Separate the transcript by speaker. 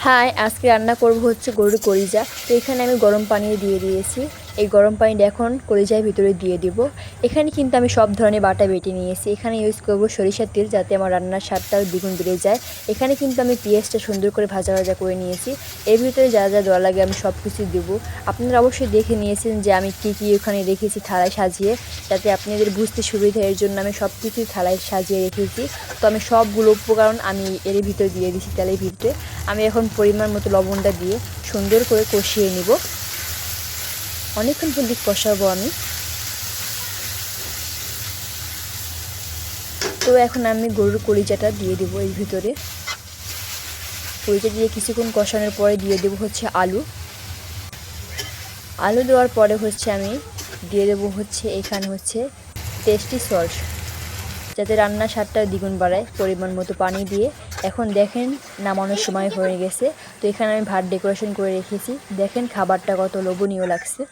Speaker 1: High, আজকে রান্না করব হচ্ছে গরুর কলিজা। তো এখানে আমি গরম পানি দিয়ে দিয়েছি। এই গরম পানিটা এখন কলিজার ভিতরে দিয়ে দিব। এখানে কিন্তু আমি সব ধরনের বাটা বেটে নিয়েছি। এখানে ইউজ করব সরিষার তেল, যাতে আমার রান্নার স্বাদটাও দ্বিগুণ বেড়ে যায়। এখানে কিন্তু আমি পেঁয়াজটা সুন্দর করে ভাজা ভাজা করে নিয়েছি। এর ভিতরে যা যা দেওয়া লাগে আমি সব কিছু দেবো। আপনারা অবশ্যই দেখে নিয়েছেন যে আমি কী কী ওখানে রেখেছি থালায় সাজিয়ে, যাতে আপনাদের বুঝতে সুবিধা। এর জন্য আমি সব কিছুই থালায় সাজিয়ে রেখেছি। তো আমি সবগুলো উপকরণ আমি এর ভিতরে দিয়ে দিচ্ছি তেলের ভিতরে। আমি এখন পরিমাণ মতো লবণটা দিয়ে সুন্দর করে কষিয়ে নিব। অনেকক্ষণ পর্যন্ত কষাবো আমি। তো এখন আমি গরুর কলিজাটা দিয়ে দেবো এর ভিতরে। কলিজা দিয়ে কিছুক্ষণ কষানোর পরে দিয়ে দেবো হচ্ছে আলু দেওয়ার পরে হচ্ছে আমি দিয়ে দেবো হচ্ছে এখানে হচ্ছে টেস্টি সস, যাতে রান্নার স্বাদটা দ্বিগুণ বাড়ায়। পরিমাণ মতো পানি দিয়ে এখন দেখেন নামানোর সময় হয়ে গেছে। তো এখানে আমি ভাত ডেকোরেশন করে রেখেছি। দেখেন খাবারটা কত লোভনীয় লাগছে।